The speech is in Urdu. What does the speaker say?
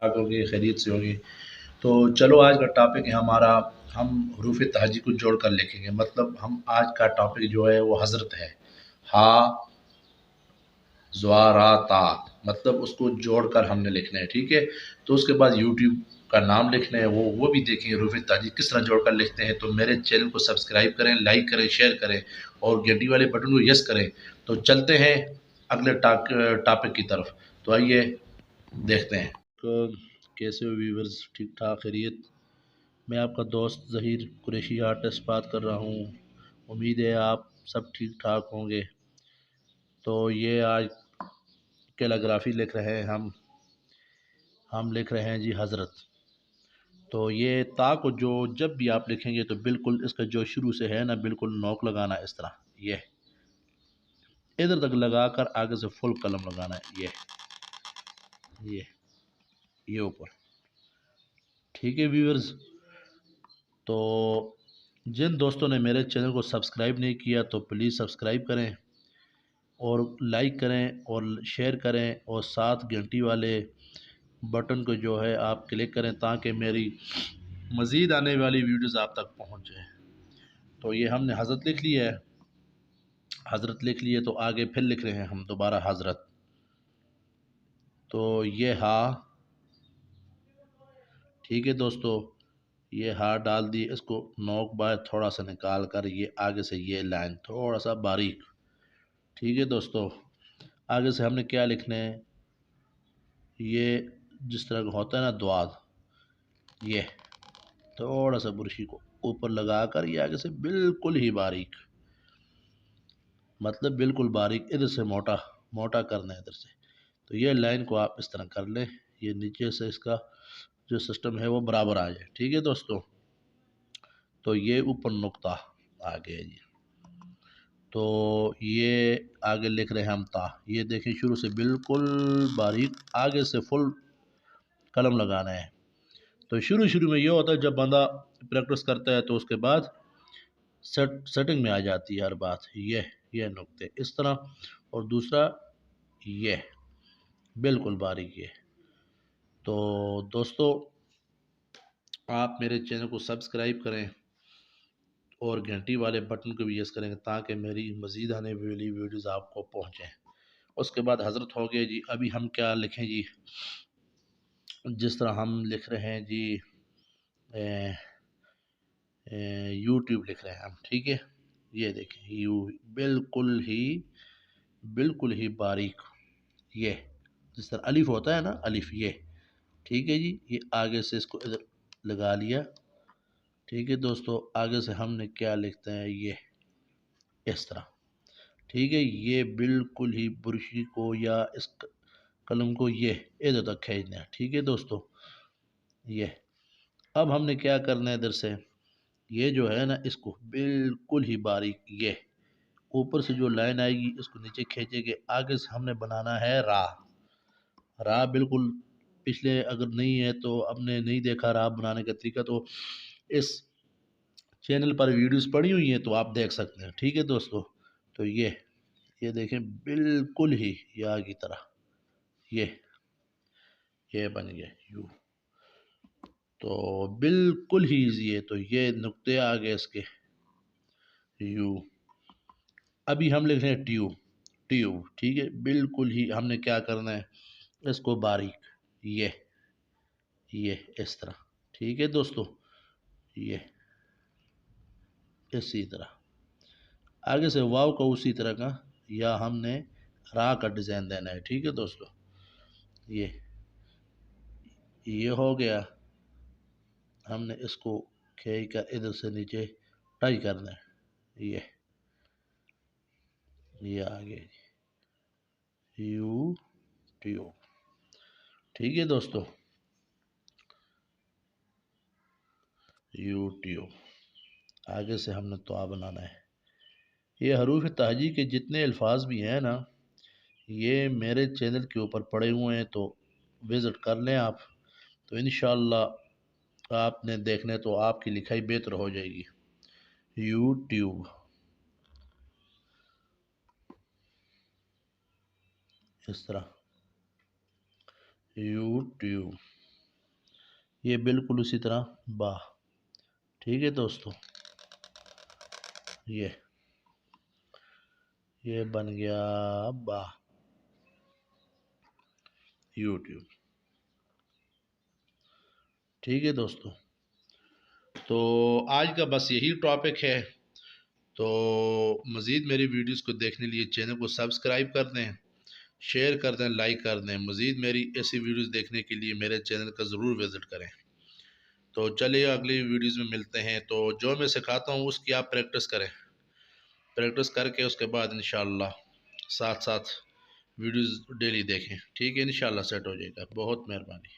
ٹھاک ہوگی، خیریت سے ہوگی؟ تو چلو آج کا ٹاپک ہے ہمارا، ہم حروف تہجی کو جوڑ کر لکھیں گے، مطلب ہم آج کا ٹاپک جو ہے وہ حضرت ہے، ہا زوارا تا، مطلب اس کو جوڑ کر ہم نے لکھنا ہے، ٹھیک ہے؟ تو اس کے بعد یوٹیوب کا نام لکھنا ہے، وہ بھی دیکھیں گے حروف تہجی کس طرح جوڑ کر لکھتے ہیں۔ تو میرے چینل کو سبسکرائب کریں، لائک کریں، شیئر کریں اور گھنٹی والے بٹن کو یس کریں۔ تو چلتے ہیں اگلے ٹاپک کی طرف، تو آئیے دیکھتے ہیں۔ تو کیسے ہو ویورز، ٹھیک ٹھاک خیریت؟ میں آپ کا دوست ظہیر قریشی آرٹسٹ بات کر رہا ہوں، امید ہے آپ سب ٹھیک ٹھاک ہوں گے۔ تو یہ آج کیلیگرافی لکھ رہے ہیں ہم لکھ رہے ہیں جی حضرت۔ تو یہ تا کو جو جب بھی آپ لکھیں گے تو بالکل اس کا جو شروع سے ہے نا، بالکل نوک لگانا اس طرح، یہ ادھر تک لگا کر آگے سے فل قلم لگانا ہے، یہ یہ اوپر، ٹھیک ہے ویورز؟ تو جن دوستوں نے میرے چینل کو سبسکرائب نہیں کیا تو پلیز سبسکرائب کریں اور لائک کریں اور شیئر کریں اور ساتھ گھنٹی والے بٹن کو جو ہے آپ کلک کریں تاکہ میری مزید آنے والی ویڈیوز آپ تک پہنچ جائیں۔ تو یہ ہم نے حضرت لکھ لی ہے، حضرت لکھ لیے تو آگے پھر لکھ رہے ہیں ہم دوبارہ حضرت۔ تو یہ ہا، ٹھیک ہے دوستو، یہ ہار ڈال دی، اس کو نوک باہر تھوڑا سا نکال کر یہ آگے سے یہ لائن تھوڑا سا باریک، ٹھیک ہے دوستو؟ آگے سے ہم نے کیا لکھنا ہے، یہ جس طرح کا ہوتا ہے نا دواد، یہ تھوڑا سا برشی کو اوپر لگا کر یہ آگے سے بالکل ہی باریک، مطلب بالکل باریک، ادھر سے موٹا موٹا کرنا ہے ادھر سے۔ تو یہ لائن کو آپ اس طرح کر لیں، یہ نیچے سے اس کا جو سسٹم ہے وہ برابر آ جائے، ٹھیک ہے دوستو؟ تو یہ اوپر نقطہ آ گیا جی۔ تو یہ آگے لکھ رہے ہیں ہم تا، یہ دیکھیں شروع سے بالکل باریک، آگے سے فل قلم لگانا ہے۔ تو شروع میں یہ ہوتا ہے جب بندہ پریکٹس کرتا ہے تو اس کے بعد سیٹنگ میں آ جاتی ہے ہر بات، یہ نقطے اس طرح، اور دوسرا یہ بالکل باریک یہ۔ تو دوستو آپ میرے چینل کو سبسکرائب کریں اور گھنٹی والے بٹن کو بھی یس کریں تاکہ میری مزید آنے والی ویڈیوز آپ کو پہنچیں۔ اس کے بعد حضرت ہو گئے جی، ابھی ہم کیا لکھیں جی، جس طرح ہم لکھ رہے ہیں جی یوٹیوب لکھ رہے ہیں ہم، ٹھیک ہے؟ یہ دیکھیں بالکل ہی باریک، یہ جس طرح الف ہوتا ہے نا، الف، یہ ٹھیک ہے جی؟ یہ آگے سے اس کو ادھر لگا لیا، ٹھیک ہے دوستو؟ آگے سے ہم نے کیا لکھتے ہیں، یہ اس طرح، ٹھیک ہے؟ یہ بالکل ہی برشی کو یا اس قلم کو یہ ادھر تک کھینچنا ہے، ٹھیک ہے دوستو؟ یہ اب ہم نے کیا کرنا ہے، ادھر سے یہ جو ہے نا اس کو بالکل ہی باریک، یہ اوپر سے جو لائن آئے گی اس کو نیچے کھینچے گے، آگے سے ہم نے بنانا ہے راہ بالکل، پچھلے اگر نہیں ہے تو اب نے نہیں دیکھا راہ بنانے کا طریقہ تو اس چینل پر ویڈیوز پڑی ہوئی ہیں تو آپ دیکھ سکتے ہیں، ٹھیک ہے دوستو؟ تو یہ دیکھیں بالکل ہی یا کی طرح یہ بن گیا یو، تو بالکل ہی ایزی ہے۔ تو یہ نقطے آ گئے اس کے یو، ابھی ہم لکھ رہے ہیں ٹیوب، ٹھیک ہے؟ بالکل ہی ہم نے کیا کرنا ہے، اس کو باریک، یہ اس طرح، ٹھیک ہے دوستو؟ یہ اسی طرح آگے سے واو کا اسی طرح کا، یا ہم نے راہ کا ڈیزائن دینا ہے، ٹھیک ہے دوستو؟ یہ ہو گیا، ہم نے اس کو کھینچ کر ادھر سے نیچے ٹائی کرنا ہے، یہ آگے یوٹیوب، ٹھیک ہے دوستو؟ یوٹیوب آگے سے ہم نے تو بنانا ہے۔ یہ حروف تہجی کے جتنے الفاظ بھی ہیں نا، یہ میرے چینل کے اوپر پڑے ہوئے ہیں، تو وزٹ کر لیں آپ، تو انشاءاللہ آپ نے دیکھنے تو آپ کی لکھائی بہتر ہو جائے گی۔ یوٹیوب اس طرح، یوٹیوب یہ بالکل اسی طرح با. ٹھیک ہے دوستو، یہ بن گیا با یوٹیوب. ٹھیک ہے دوستو، تو آج کا بس یہی ٹاپک ہے. تو مزید میری ویڈیوز کو دیکھنے لیے چینل کو سبسکرائب کر دیں، شیئر کر دیں، لائک کر دیں. مزید میری ایسی ویڈیوز دیکھنے کے لیے میرے چینل کا ضرور وزٹ کریں. تو چلیے اگلی ویڈیوز میں ملتے ہیں. تو جو میں سکھاتا ہوں اس کی آپ پریکٹس کریں، پریکٹس کر کے اس کے بعد انشاءاللہ ساتھ ساتھ ویڈیوز ڈیلی دیکھیں. ٹھیک ہے، انشاءاللہ سیٹ ہو جائے گا. بہت مہربانی.